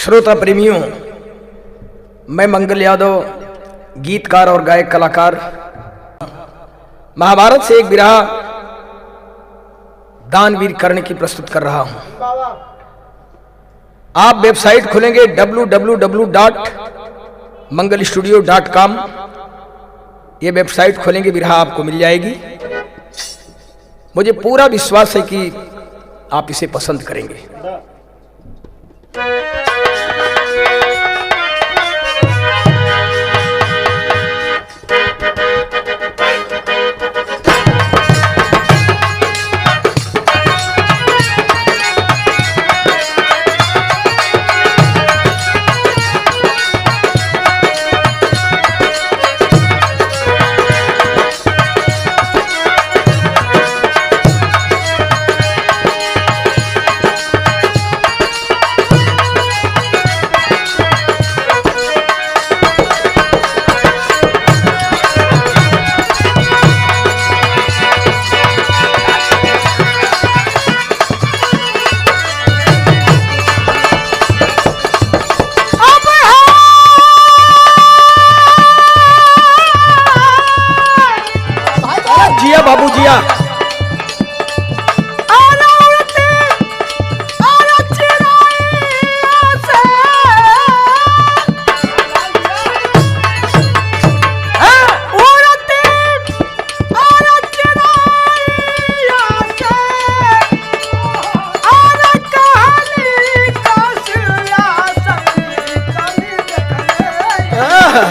श्रोता प्रेमियों, मैं मंगल यादव, गीतकार और गायक कलाकार, महाभारत से एक बिरहा दानवीर कर्ण की प्रस्तुत कर रहा हूं। आप वेबसाइट खोलेंगे www.mangalstudio.com। ये वेबसाइट खोलेंगे, बिरहा आपको मिल जाएगी। मुझे पूरा विश्वास है कि आप इसे पसंद करेंगे। बाबू जिया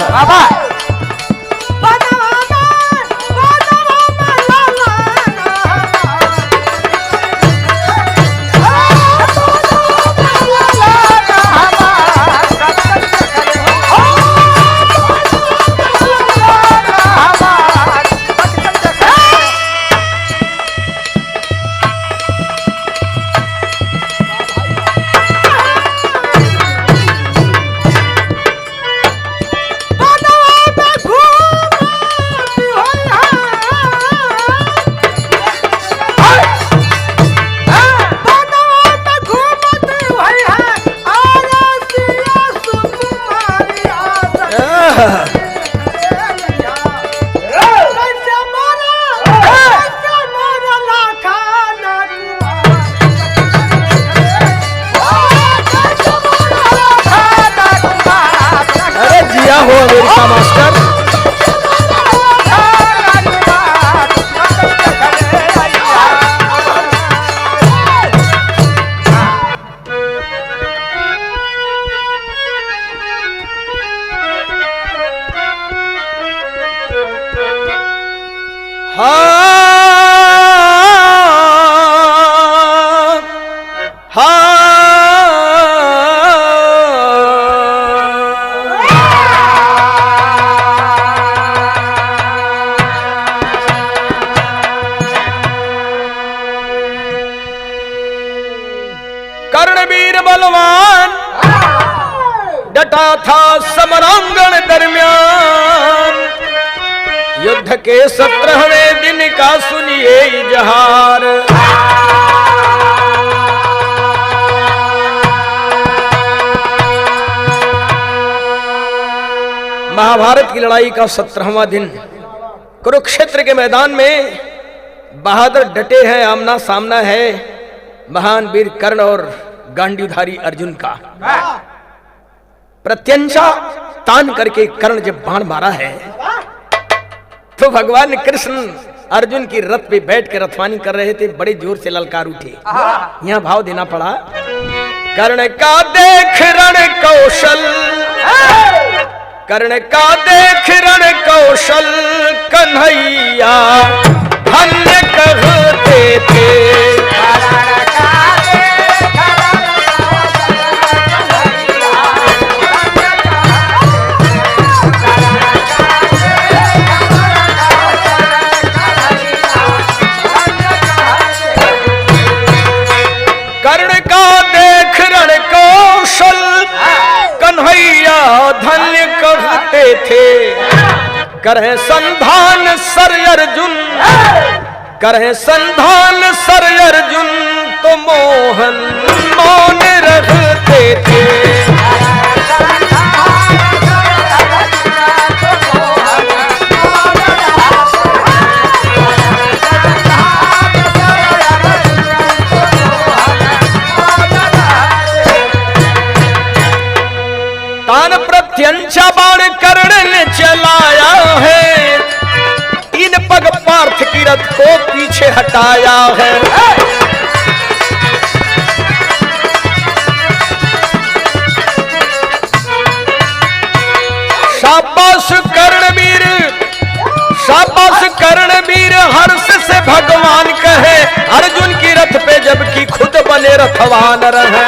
बाबा हो अमेरिका मास्टर। कर्णवीर बलवान डटा था समरांगण दरमियान, युद्ध के 17वें दिन का सुनिए इजहार। महाभारत की लड़ाई का 17वां दिन, कुरुक्षेत्र के मैदान में बहादुर डटे हैं, आमना सामना है महान वीर कर्ण और गांडीवधारी अर्जुन का। प्रत्यंचा तान करके कर्ण जब बाण मारा है तो भगवान कृष्ण अर्जुन की रथ पे बैठ के रथवानी कर रहे थे, बड़े जोर से ललकार उठे। यहाँ भाव देना पड़ा, कर्ण का देख रण कौशल, कर्ण का देख रण कौशल, कन्हैया धन्य कहते थे। कर्ण का देख रण कौशल, कन्हैया धन्य कहते थे। करहे संधान सर अर्जुन, करहे संधान सर अर्जुन, तो मोहन मौन रखते थे। पीछे हटाया है। शाबाश कर्णवीर, शाबाश कर्णवीर, हर्ष से भगवान कहे अर्जुन की रथ पे जबकि खुद बने रथवान रहे।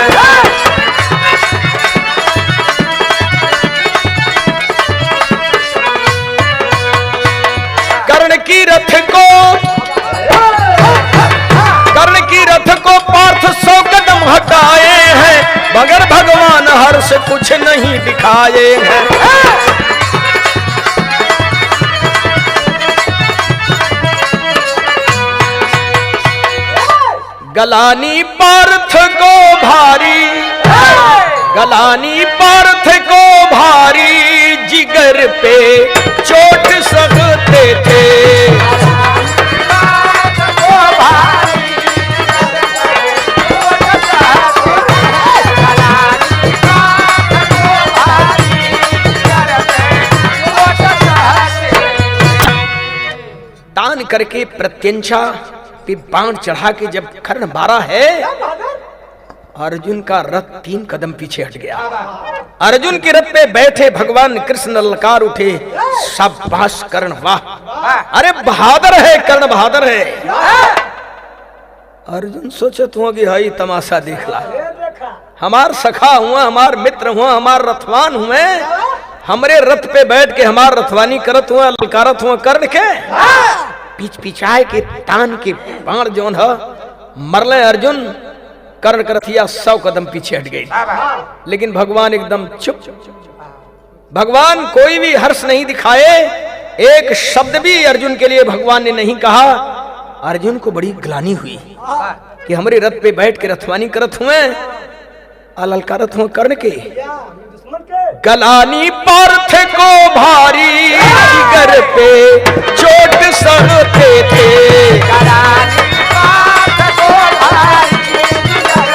कर्ण की रथ को पार्थ 100 कदम हटाए हैं, मगर भगवान हर्ष कुछ नहीं दिखाए हैं। गलानी पार्थ को भारी, गलानी पार्थ को भारी, जिगर पे चोट सकते थे। तान करके प्रत्यंचा पे बाण चढ़ा के जब कर्ण मारा है, अर्जुन का रथ 3 कदम पीछे हट गया। अर्जुन के रथ पे बैठे भगवान कृष्ण ललकार उठे, शाबाश कर्ण, वाह, अरे बहादुर है कर्ण, बहादुर है। अर्जुन सोचत हुआ कि हाई तमाशा देख ला, हमार सखा हुआ, हमार मित्र हुआ, हमार रथवान हुए, हमरे रथ पे बैठ के हमार रथवानी करत हुआ, ललकारत हुआ कर्ण के। पीछ पिछाए के तान के बाण जौन है मरले अर्जुन, कर्ण करथिया 100 कदम पीछे हट गई। लेकिन भगवान एकदम चुप, भगवान कोई भी हर्ष नहीं दिखाए, एक शब्द भी अर्जुन के लिए भगवान ने नहीं कहा। अर्जुन को बड़ी ग्लानि हुई कि हमारे रथ पे बैठ के रथवानी करत हुए, अललकारत हुए कर्ण के। गलानी पार्थ को भारी, जिगर पे चोट सहते थे। गलानी पार्थ को भारी, जिगर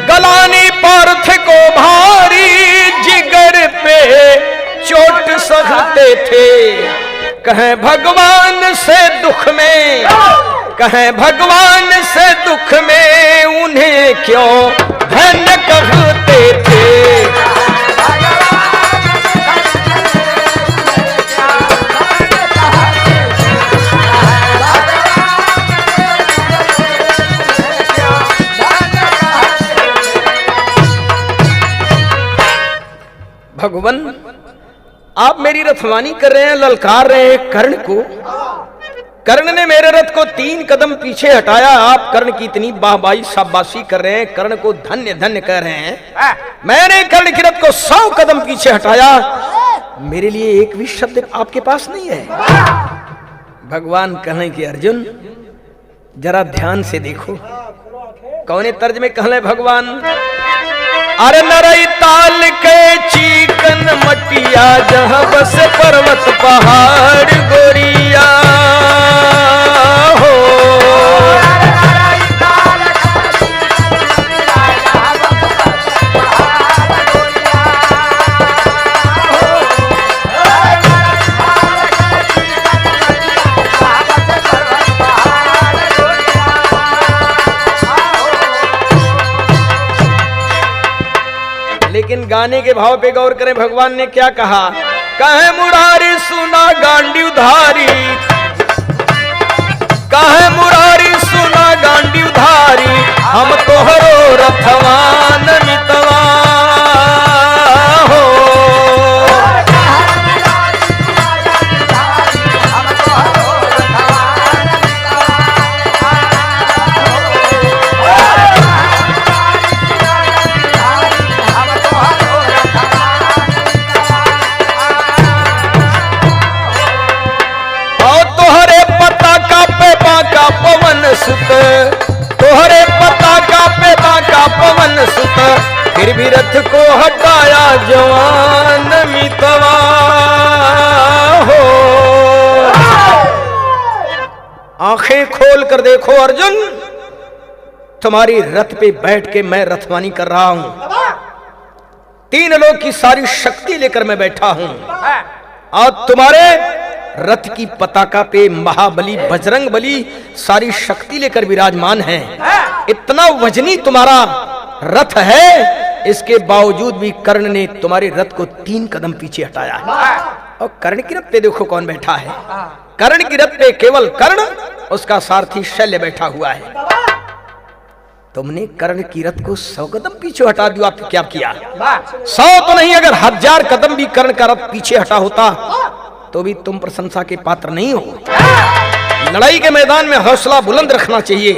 गलानी पार्थ को भारी, जिगर पे चोट सहते थे। कहें भगवान से दुख में, कहें भगवान से दुख में, उन्हें क्यों धन्य कहते थे। भगवान आप मेरी रथवानी कर रहे हैं, ललकार रहे हैं कर्ण को। कर्ण ने मेरे रथ को 3 कदम पीछे हटाया, आप कर्ण की इतनी बाहबाही शाबाशी कर रहे हैं, कर्ण को धन्य धन्य कह रहे हैं। मैंने कर्ण की रथ को 100 कदम पीछे हटाया, मेरे लिए एक भी शब्द आपके पास नहीं है। भगवान कहें कि अर्जुन जरा ध्यान से देखो, कौने तर्ज में कहले भगवान। अरे नरई ताल के चीकन मटिया, जहाँ बस पर्वत पहाड़ गोरिया हो। लेकिन गाने के भाव पे गौर करें, भगवान ने क्या कहा। कहे मुरारी सुना गांडी उधारी, कहे मुरारी सुना गांडी उधारी, हम तोहरो रथवान मितवा हो। पवन सुत तोहरे पताका पे बाका पवन सुत, फिर भी रथ को हटाया जवान मितवा हो। आंखें खोल कर देखो अर्जुन, तुम्हारी रथ पे बैठ के मैं रथवानी कर रहा हूं। 3 लोग की सारी शक्ति लेकर मैं बैठा हूं और तुम्हारे रथ की पताका पे महाबली बजरंग बली सारी शक्ति लेकर विराजमान है। इतना वजनी तुम्हारा रथ है, इसके बावजूद भी कर्ण ने तुम्हारे रथ को 3 कदम पीछे हटाया है। और कर्ण की रथ पे देखो कौन बैठा है। कर्ण की रथ पे केवल कर्ण, उसका सारथी शल्य बैठा हुआ है। तुमने कर्ण की रथ को 100 कदम पीछे हटा दिया। तो क्या किया? 100 तो नहीं, अगर 1000 कदम भी कर्ण का रथ पीछे हटा होता तो भी तुम प्रशंसा के पात्र नहीं हो। लड़ाई के मैदान में हौसला बुलंद रखना चाहिए।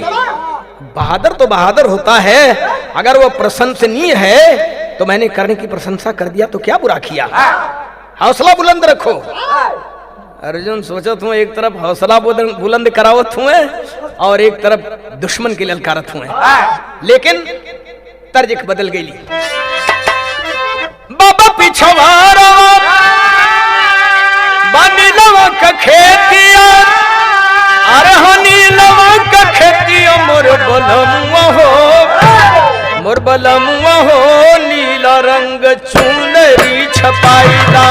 बहादुर तो बहादुर होता है, अगर वो प्रशंसनीय है तो मैंने कर्ण की प्रशंसा कर दिया तो क्या बुरा किया। हौसला बुलंद रखो। अर्जुन सोचत हूँ एक तरफ हौसला बुलंद करावत हुए और एक तरफ दुश्मन के ललकारत हुए, लेकिन तर्ज बदल गई। बाबा पिछवाड़ा बनीलवा का खेतिया, अरे नीलवा का खेतिया मोर बलमुआ हो, मोर बलमुआ हो, नीला रंग चुनरी छपाईला।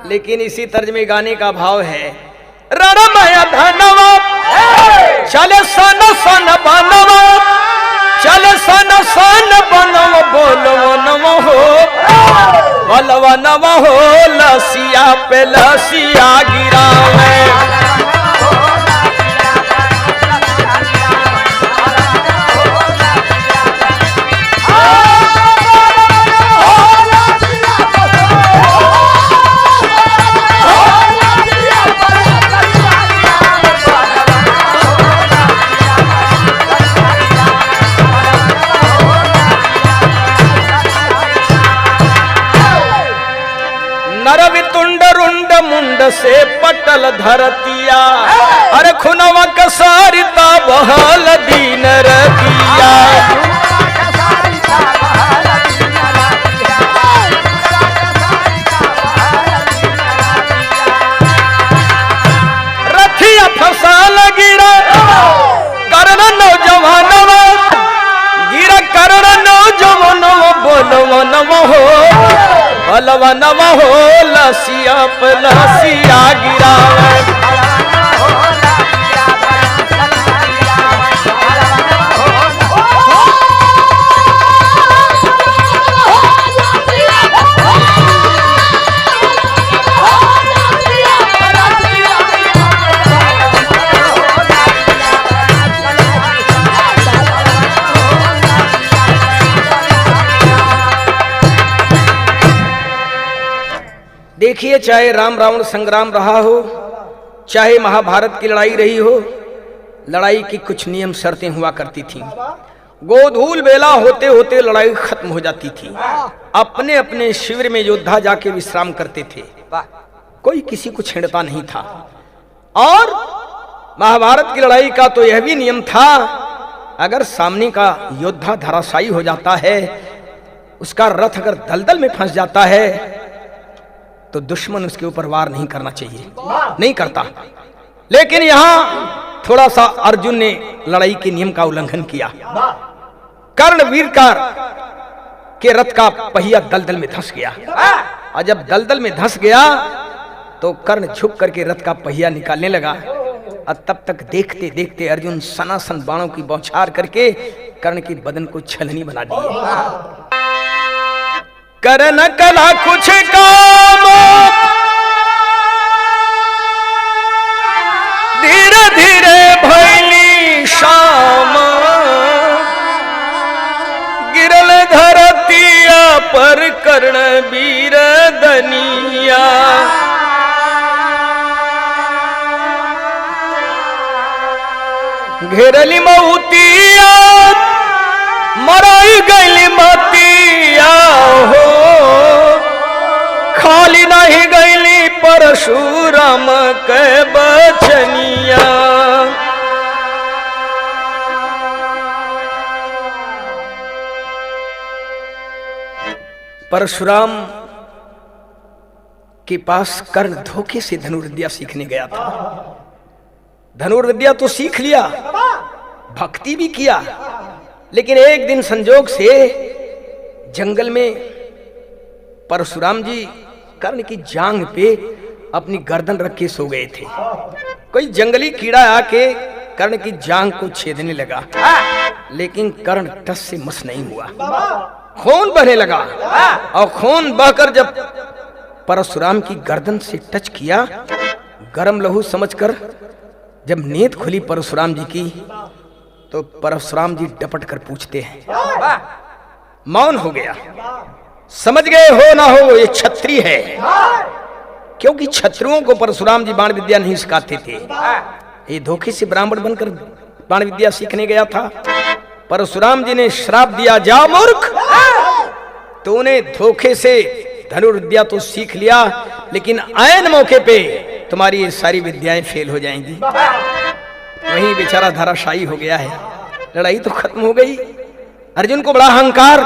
लेकिन इसी तर्ज में गाने का भाव है, रणमय धनवा चले सन सन बनवा, चले सन सन बनवा, बोलवा नवा हो, बोलवा नवा हो, लसिया पे लसिया गिरावे। मुंड से पटल धरतिया, अरे खुनवा कसारिता बहल दीन रतिया। रथिया फसल गिरा कर्ण नौजवानवा, गिरा कर्ण नौजवानवा, बोलवनवा हो, बलवनवा हो, लसिया पे लसिया गिरावे। देखिए, चाहे राम रावण संग्राम रहा हो, चाहे महाभारत की लड़ाई रही हो, लड़ाई की कुछ नियम शर्तें हुआ करती थी। गोधूल बेला होते होते लड़ाई खत्म हो जाती थी। अपने अपने शिविर में योद्धा जाके विश्राम करते थे, कोई किसी को छेड़ता नहीं था। और महाभारत की लड़ाई का तो यह भी नियम था, अगर सामने का योद्धा धराशायी हो जाता है, उसका रथ अगर दलदल में फंस जाता है, तो दुश्मन उसके ऊपर वार नहीं करना चाहिए, नहीं करता। लेकिन यहां थोड़ा सा अर्जुन ने लड़ाई के नियम का उल्लंघन किया। कर्णवीर के रथ का पहिया दलदल में धंस गया, और जब दलदल में धंस गया तो कर्ण झुक करके रथ का पहिया निकालने लगा। और तब तक देखते देखते अर्जुन सनासन बाणों की बौछार करके कर्ण के बदन को छलनी बना दिए। कर्ण कला कुछ काम, धीरे धीरे भैली शाम, गिरल धरतिया पर कर्ण वीर दनिया। घेरली मऊतिया, मराई गईली मतिया, बचनिया हो, खाली नहीं गईली परशुराम के बचनिया। परशुराम के पास कर्ण धोखे से धनुर्विद्या सीखने गया था। धनुर्विद्या तो सीख लिया, भक्ति भी किया, लेकिन एक दिन संजोग से जंगल में परशुराम जी कर्ण की जांघ पे अपनी गर्दन रख के सो गए थे। कोई जंगली कीड़ा आके कर्ण की जांघ को छेदने लगा, लेकिन कर्ण टस से मस नहीं हुआ। खून बहने लगा और खून बहकर जब परशुराम की गर्दन से टच किया, गरम लहू समझकर जब नींद खुली परशुराम जी की, तो परशुराम जी डपट कर पूछते हैं। मौन हो गया, समझ गए हो ना हो ये क्षत्रिय है, क्योंकि क्षत्रियों को परशुराम जी बाण विद्या नहीं सिखाते थे। ये धोखे से ब्राह्मण बनकर बाण विद्या सीखने गया था। परशुराम जी ने श्राप दिया, जा मूर्ख, तूने धोखे से धनुर्विद्या तो सीख लिया, लेकिन ऐन मौके पे तुम्हारी ये सारी विद्याएं फेल हो जाएंगी। वही बेचारा धराशायी हो गया है। लड़ाई तो खत्म हो गई, अर्जुन को बड़ा अहंकार,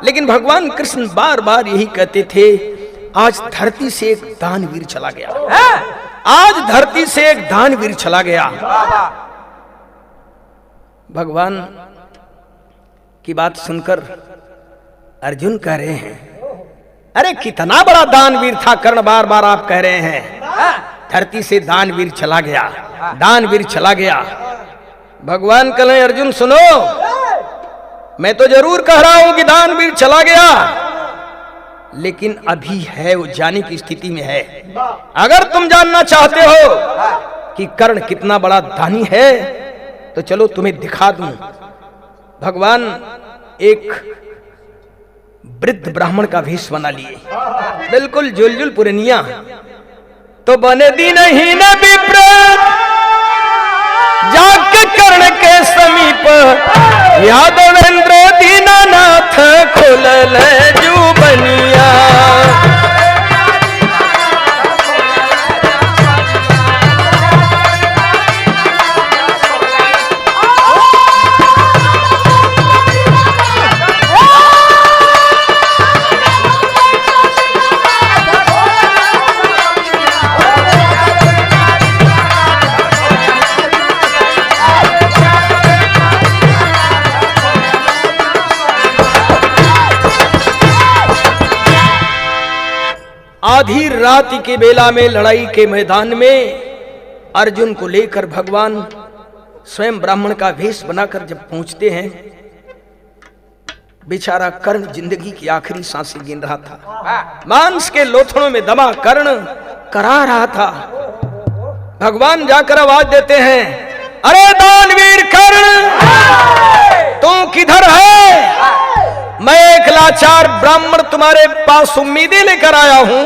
लेकिन भगवान कृष्ण बार बार यही कहते थे, आज धरती से एक दानवीर चला गया, आज धरती से एक दानवीर चला गया। भगवान की बात सुनकर अर्जुन कह रहे हैं, अरे कितना बड़ा दानवीर था कर्ण, बार बार आप कह रहे हैं धरती से दानवीर चला गया, दानवीर चला गया। भगवान कहें, अर्जुन सुनो, मैं तो जरूर कह रहा हूं कि दानवीर चला गया, लेकिन अभी है, वो जाने की स्थिति में है। अगर तुम जानना चाहते हो कि कर्ण कितना बड़ा दानी है, तो चलो तुम्हें दिखा दूं। भगवान एक वृद्ध ब्राह्मण का भेष बना लिए, बिल्कुल जुलजुल पुरनिया। तो बने दी नहीं न विप्र, जाके कर्ण के समीप, यादवेंद्र दीनानाथ खोलल जुबनिया। आधी रात के बेला में लड़ाई के मैदान में अर्जुन को लेकर भगवान स्वयं ब्राह्मण का वेश बनाकर जब पहुंचते हैं, बेचारा कर्ण जिंदगी की आखिरी सांसें गिन रहा था, मांस के लोथड़ों में दबा कर्ण करा रहा था। भगवान जाकर आवाज देते हैं, अरे दानवीर कर्ण, तू किधर है? मैं एक लाचार ब्राह्मण तुम्हारे पास उम्मीदें लेकर आया हूं।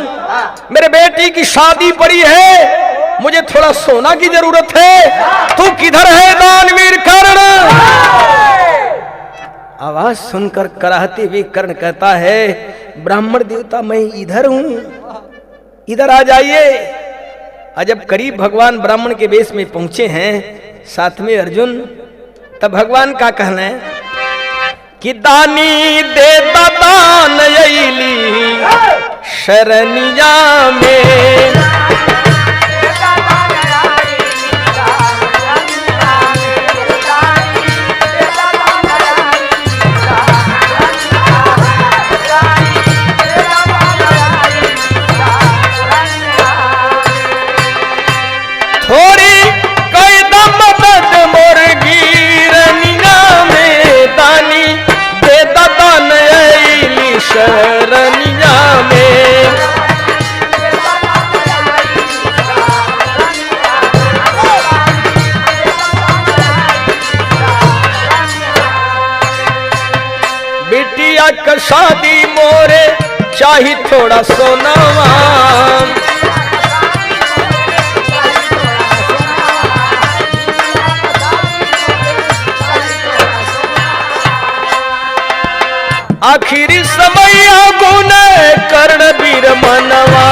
मेरे बेटी की शादी पड़ी है, मुझे थोड़ा सोना की जरूरत है, तू किधर है दानवीर कर्ण? आवाज सुनकर कराहते हुए कर्ण कहता है, ब्राह्मण देवता मैं इधर हूं, इधर आ जाइए। जब करीब भगवान ब्राह्मण के वेश में पहुंचे हैं, साथ में अर्जुन, तब भगवान का कहना है कि दानी दे दान अइली शरणिया में, थोड़ी कोई दम मदद मुर्गी रनिया में, दानी दे दान अइली शरणिया में। बिटिया का शादी मोरे चाही थोड़ा सोनावा, आखिरी समय गुण कर्ण वीर मनवा,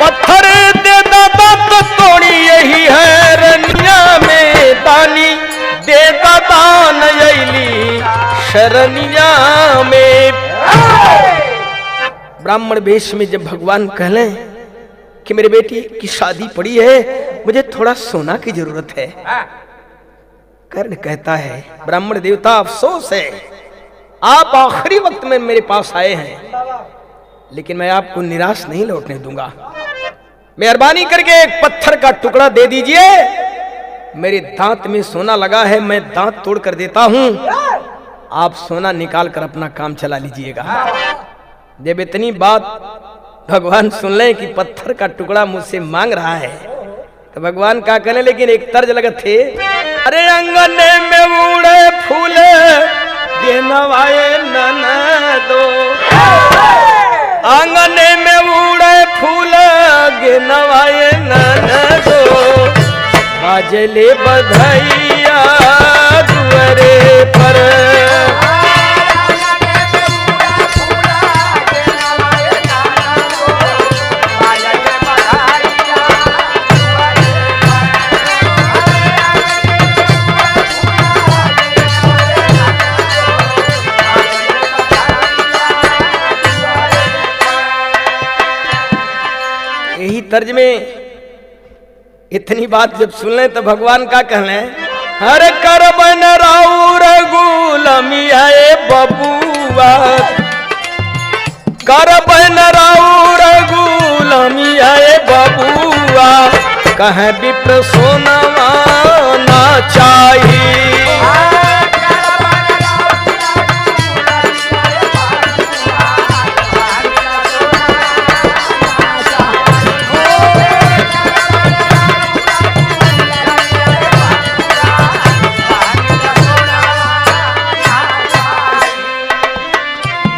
पत्थर दे दादा तो तोड़ी यही है रनिया में दानी दे दान यैली शरनिया में। ब्राह्मण वेश में जब भगवान कहले कि मेरी बेटी की शादी पड़ी है, मुझे थोड़ा सोना की जरूरत है। कर्ण कहता है ब्राह्मण देवता अफसोस है, आप आखिरी वक्त में मेरे पास आए हैं, लेकिन मैं आपको निराश नहीं लौटने दूंगा। मेहरबानी करके एक पत्थर का टुकड़ा दे दीजिए, मेरे दांत में सोना लगा है, मैं दांत तोड़ कर देता हूं, आप सोना निकाल कर अपना काम चला लीजिएगा। जब इतनी बात भगवान सुन ले कि पत्थर का टुकड़ा मुझसे मांग रहा है, तो भगवान क्या कहने, लेकिन एक तर्ज लगत थे, अरे अंगने में उड़े फूल ये नवाए ननदो, आंगने में उड़े फूल गे नवाए ननदो, बाजले बधाइया दुआरे पर। यही तर्ज में इतनी बात जब सुन ले तो भगवान का कहले, हर कर बन राउर गुलामिया बबुआ, कर बन राउर गुलामिया बबुआ, कहे विप्र सोनवा ना चाहिए।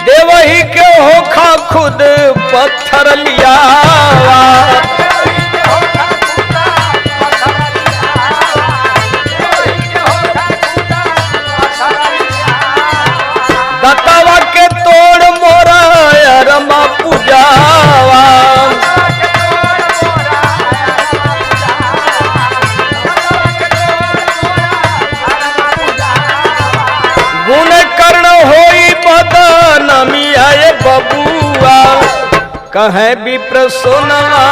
देवही के होखा खुद पत्थर लिया, दत्तावा के तोड़ मोरा रमा पूजावा, गुण कर्ण होई बदनामिया बबुआ, कहे विप्र सोनवा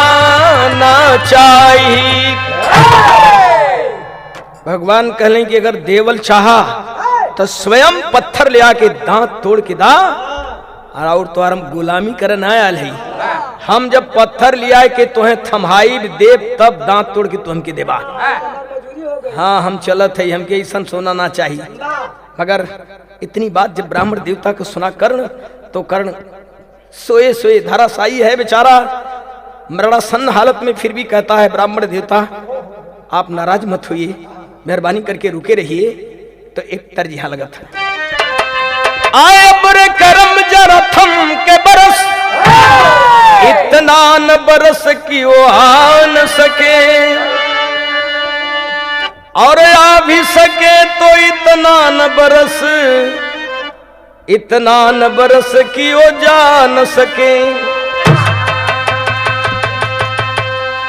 ना चाहिए। भगवान कहले कि अगर देवल चाहा तो स्वयं पत्थर ले आके दांत तोड़ के दा, और तो हम गुलामी करन आयल है, हम जब पत्थर लिया के तुहे थमहाई देव तब दांत तोड़ के तू हमके देबा। हाँ हम चलत है, हमके ऐसा सोना ना चाहिए। मगर इतनी बात जब ब्राह्मण देवता को सुना कर्ण, तो कर्ण सोए सोए धराशायी है बेचारा, मरणासन्न हालत में, फिर भी कहता है ब्राह्मण देवता आप नाराज मत होइए, मेहरबानी करके रुके रहिए। तो एक तर्ज यहां लगा था, आए बुरे कर्म जरा थम के बरस, इतना न बरस कि वो आ न सके, और आ भी सके तो इतना न बरस, इतना न बरस कि वो जा न सके।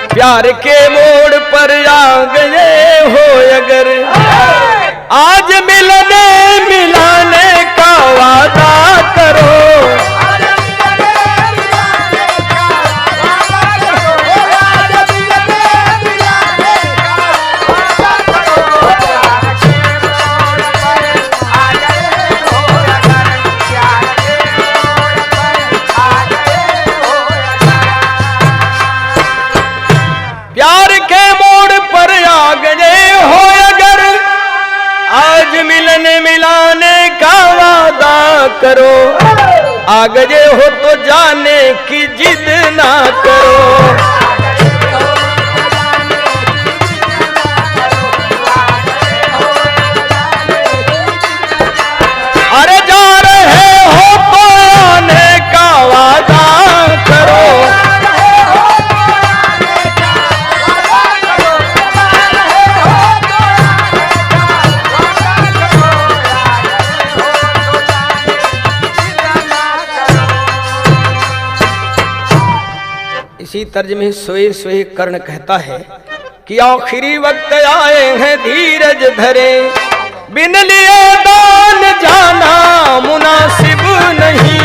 प्यार के मोड़ पर आ गए हो अगर, आज मिलने मिलाने का वादा करो, प्यार के मोड़ पर आ गए हो अगर, आज मिलने मिलाने का वादा करो, आ गए हो तो जाने की जिद ना करो। अरे जा रहे हो तो आने का वादा करो, इसी तर्ज में सोए सोए कर्ण कहता है कि आखिरी वक्त आए हैं धीरज धरे, बिन लिए दान जाना मुनासिब नहीं।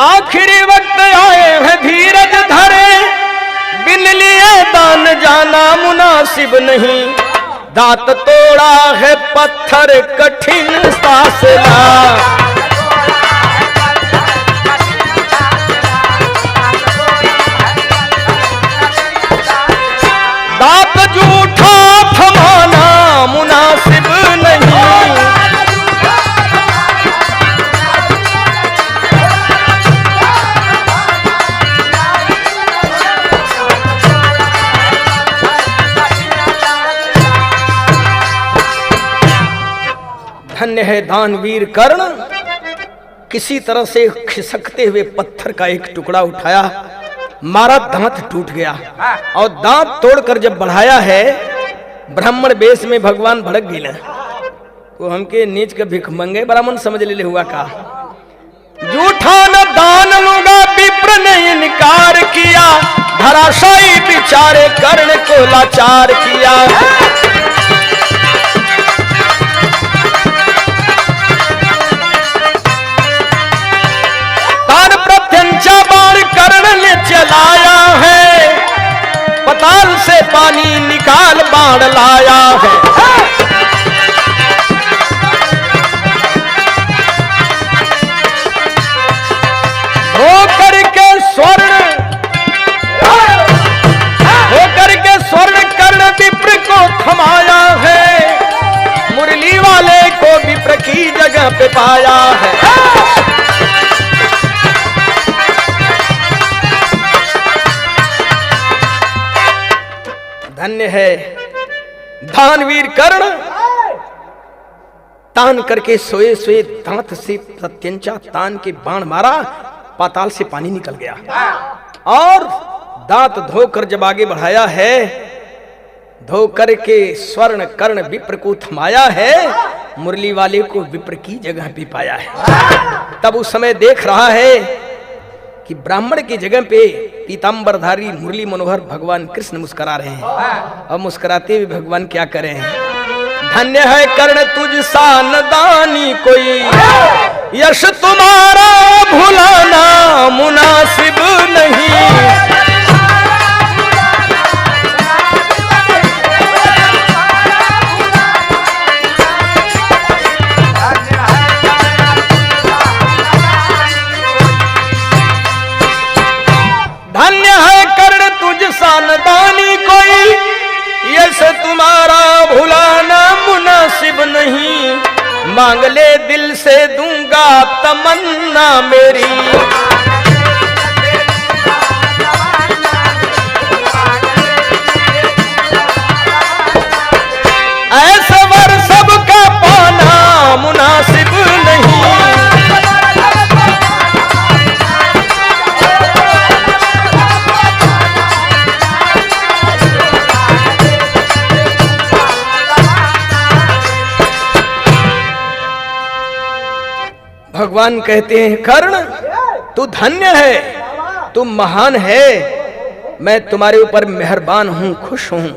आखिरी वक्त आए हैं धीरज धरे, बिन लिए दान जाना मुनासिब नहीं। दांत तोड़ा है पत्थर कठिन फासला, दांत जूठा थमाना मुनासिब नहीं। धन्य है दानवीर कर्ण, किसी तरह से खिसकते हुए पत्थर का एक टुकड़ा उठाया, मारा, दांत टूट गया और दांत तोड़कर जब बढ़ाया है, ब्राह्मण वेश में भगवान भड़क गए। तो हमके नीच के भिखमंगे ब्राह्मण समझ ले हुआ का। जूठा न दान लूंगा विप्र ने इनकार किया, धराशायी बिचारे कर्ण को लाचार किया। बाण कर्ण ने चलाया है, पताल से पानी निकाल बाण लाया है। होकर के स्वर्ण कर्ण विप्र को थमाया है, मुरली वाले को विप्र की जगह पे पाया है। धन्य है दानवीर कर्ण, तान करके सोए सोए दांत से प्रत्यंचा तान के बाण मारा, पाताल से पानी निकल गया और दांत धोकर जब आगे बढ़ाया है, धोकर के स्वर्ण कर्ण विप्र को थमाया है, मुरली वाले को विप्र की जगह पे पाया है। तब उस समय देख रहा है कि ब्राह्मण की जगह पे पीतांबरधारी मुरली मनोहर भगवान कृष्ण मुस्कुरा रहे हैं और मुस्कुराते हुए भगवान क्या कर रहे हैं। धन्य है कर्ण तुझ सान दानी कोई, यश तुम्हारा भुलाना मुनासिब नहीं। धन्य है कर्ण तुझ सानदानी कोई, यश तुम्हारा भुलाना मुनासिब नहीं। मांग ले दिल से दूंगा तमन्ना मेरी, ऐसा वर सबका पाना मुनासिब नहीं। भगवान कहते हैं कर्ण तू धन्य है, तू महान है, मैं तुम्हारे ऊपर मेहरबान हूं, खुश हूं,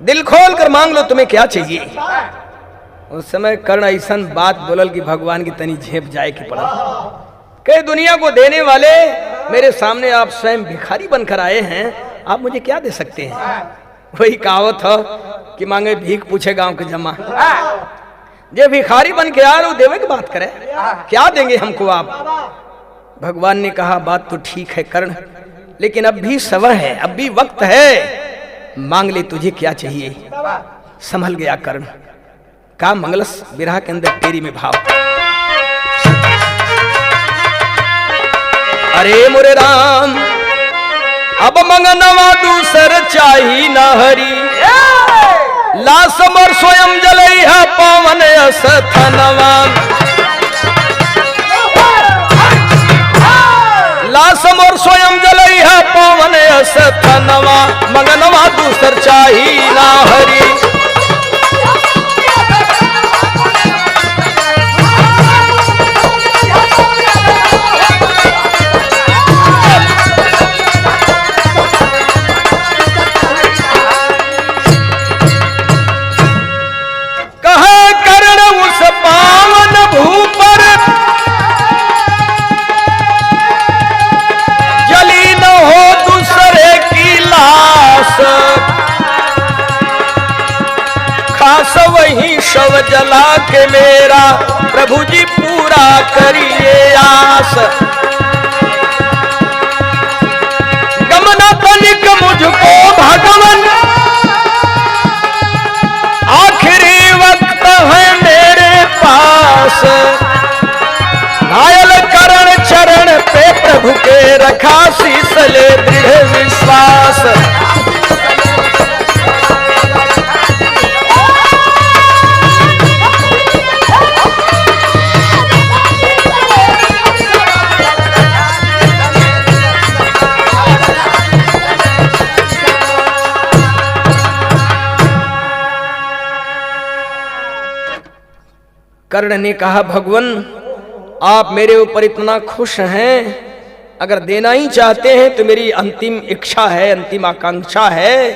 दिल खोल कर मांग लो तुम्हें क्या चाहिए। उस समय कर्ण ऐसा बात बोलल कि भगवान की तनी झेप जाए कि पड़ा। कई दुनिया को देने वाले मेरे सामने आप स्वयं भिखारी बनकर आए हैं, आप मुझे क्या दे सकते हैं। वही कहावत है कि मांगे भीख पूछे गांव के जमा। जे भिखारी बन के आ रहे हो देवे की बात करे, क्या देंगे हमको आप। भगवान ने कहा बात तो ठीक है कर्ण, लेकिन अब भी समय है, अब भी वक्त है, मांग ले तुझे क्या चाहिए। संभल गया कर्ण, का मंगलस विरह के अंदर तेरी में भाव। अरे मोरे राम अब मंगनवा दूसर चाही ना हरी, लाश मोर स्वयं जलैहा पावन अस्थनवा। लाश मोर स्वयं जलैहा पावन अस्थनवा। जाही ना हरी। खास वही शव जला के मेरा प्रभु जी पूरा करिए आस। गमना तनिक मुझको भगवन आखिरी वक्त है मेरे पास। घायल करण चरण पे प्रभु के रखा शीस ले दृढ़ विश्वास। कर्ण ने कहा, भगवान आप मेरे ऊपर इतना खुश हैं, अगर देना ही चाहते हैं तो मेरी अंतिम इच्छा है, अंतिम आकांक्षा है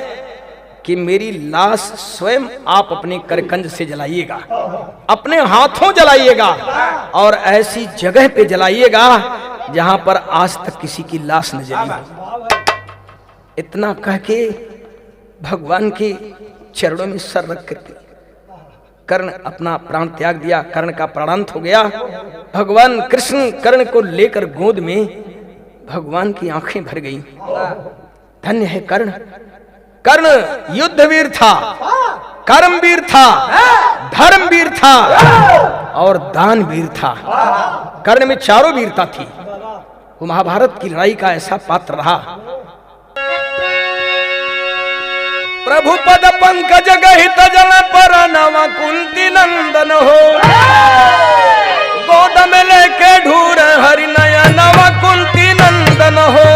कि मेरी लाश स्वयं आप अपने करकंज से जलाइएगा, अपने हाथों जलाइएगा और ऐसी जगह पे जलाइएगा जहां पर आज तक किसी की लाश न जली। इतना कह के भगवान के चरणों में सर रख करके कर्ण अपना प्राण त्याग दिया। कर्ण का प्राणांत हो गया। भगवान कृष्ण कर्ण को लेकर गोद में, भगवान की आंखें भर गईं। धन्य है कर्ण। कर्ण युद्धवीर था, कर्मवीर था, धर्मवीर था और दानवीर था। कर्ण में चारों वीरता थी। वो महाभारत की लड़ाई का ऐसा पात्र रहा। प्रभु पद पंकज गहित जल पर नव कुंती नंदन हो। गोद में लेके ढूर हरि नयन नव कुंती नंदन हो।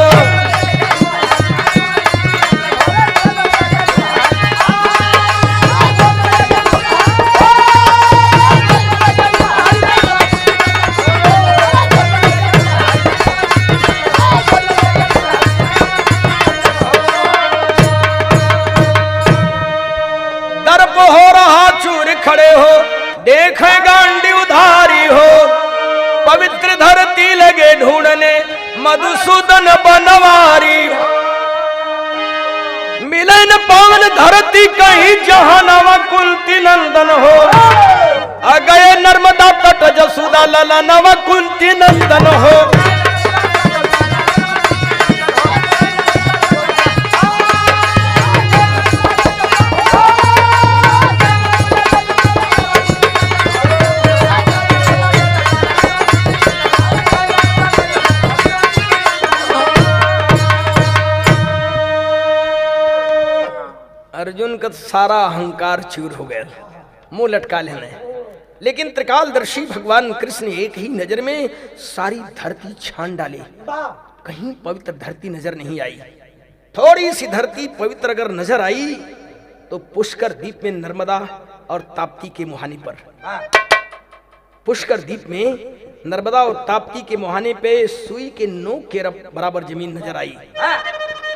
खड़े हो देखे गांडी उधारी हो। पवित्र धरती लगे ढूंढने मधुसूदन बनवारी। मिले न पावन धरती कहीं जहां नवा कुंती नंदन हो। आ गए नर्मदा तट जसुदा लला नवा कुंती नंदन हो। अर्जुन का सारा अहंकार चूर हो गया, मुंह लटका लेने। लेकिन त्रिकालदर्शी भगवान कृष्ण एक ही नजर में सारी धरती छान डाली। कहीं पवित्र धरती नजर नहीं आई। थोड़ी सी धरती पवित्र अगर नजर आई तो पुष्कर द्वीप में नर्मदा और ताप्ती के मुहाने पर, पुष्कर द्वीप में नर्मदा और ताप्ती के मुहाने पे सुई के नोक के बराबर जमीन नजर आई।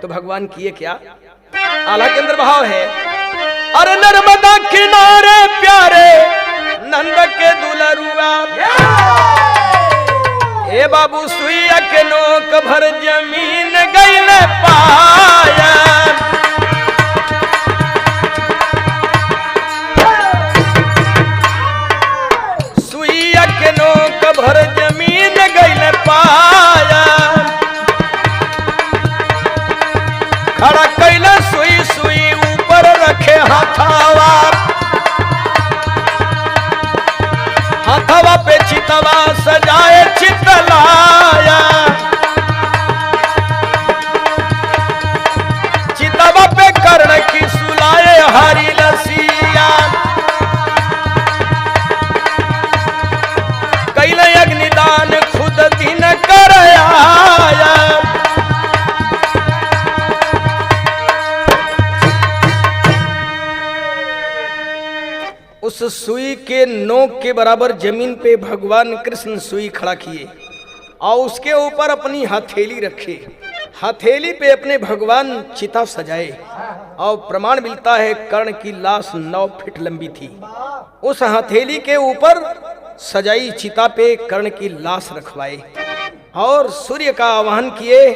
तो भगवान किए क्या? आला के अंदर भाव है, अरे नर्मदा किनारे प्यारे नंद के दुलरुआ। ए बाबू सुइया के नोक भर जमीन गइल पाया। सुइया के नोक भर जमीन गइल पाया। खड़ा कैला सुई सुई ऊपर रखे हाथावा। हाथावा पे चितवा सजाए चितलाया। चितवा पे कर्ण की सुलाए हरी लसिया। कैले अग्निदान खुद दिन कर आया। सुई के नोक के बराबर जमीन पे भगवान कृष्ण सुई खड़ा किए और उसके ऊपर अपनी हथेली रखे, हथेली पे अपने भगवान चिता सजाए और प्रमाण मिलता है कर्ण की लाश 9 फीट लंबी थी। उस हथेली के ऊपर सजाई चिता पे कर्ण की लाश रखवाए और सूर्य का आवाहन किए।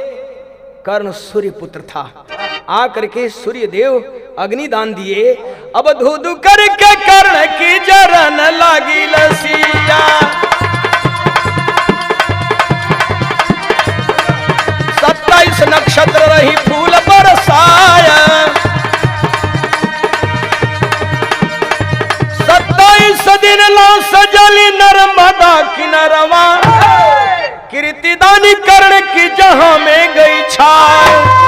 कर्ण सूर्य पुत्र था, आकर के सूर्य देव अग्निदान दिए। अब धूधू करके कर्ण की जरन लागी लसिया, 27 नक्षत्र रही फूल बरसाया, 27 दिन लो सजली नर्मदा किनारवा, कीर्तिदानी कर्ण की जहां में गई छाया।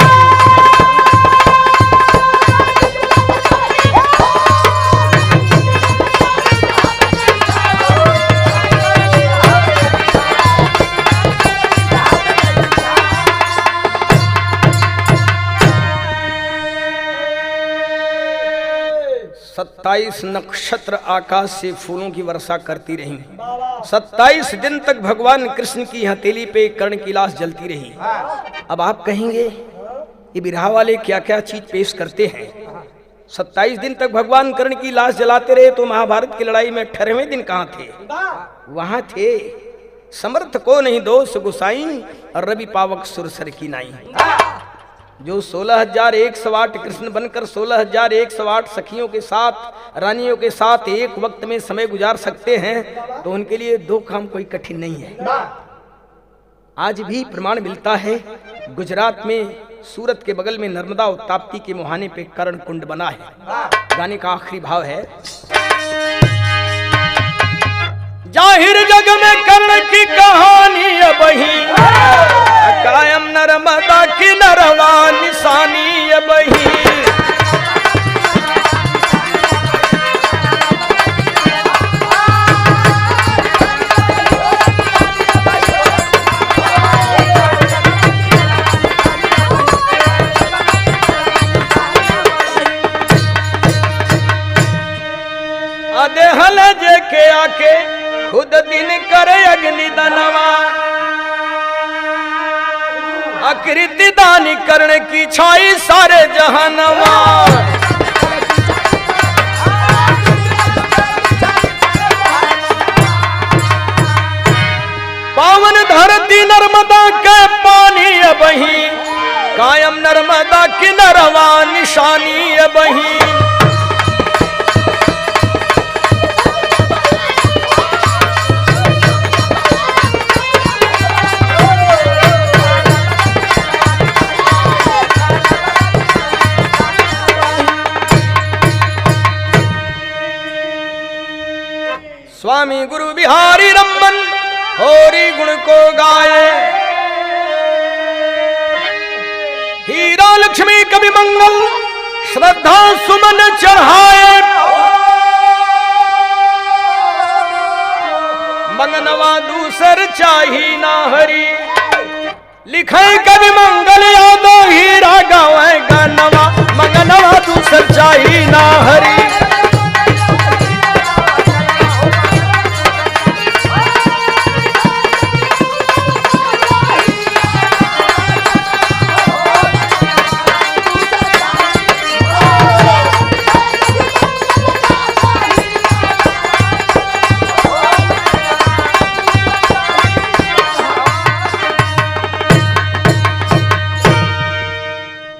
सत्ताईस नक्षत्र आकाश से फूलों की वर्षा करती रही। 27 दिन तक भगवान कृष्ण की हथेली पे कर्ण की लाश जलती रही। अब आप कहेंगे ये बिरहा वाले क्या क्या चीज पेश करते हैं। 27 दिन तक भगवान कर्ण की लाश जलाते रहे तो महाभारत की लड़ाई में 18वें दिन कहाँ थे? वहां थे। समर्थ को नहीं दोष गुसाई और रवि पावक सुरसर की नाई। जो 16,108 कृष्ण बनकर 16,108 सखियों के साथ, रानियों के साथ एक वक्त में समय गुजार सकते हैं तो उनके लिए 2 काम कोई कठिन नहीं है। आज भी प्रमाण मिलता है गुजरात में सूरत के बगल में नर्मदा और ताप्ती के मुहाने पे कर्ण कुंड बना है। गाने का आखिरी भाव है, जाहिर जग में कर्ण की कहानी अब ही, कायम नर्मदा की नरवा निशानी अब ही। आधे हले जे के आके खुद दिन करे अग्नि दनवा, आकृति दानी कर्ण की छाई सारे जहानवा। पावन धरती नर्मदा के पानी अब ही, कायम नर्मदा की नरवा निशानी अब ही। स्वामी गुरु बिहारी रमन होरी गुण को गाए, हीरा लक्ष्मी कवि मंगल श्रद्धा सुमन चढ़ाए। मंगनवा दूसर चाही ना हरी, लिखे कवि मंगल यादव हीरा गावे गानवा। मंगनवा दूसर चाही ना हरी।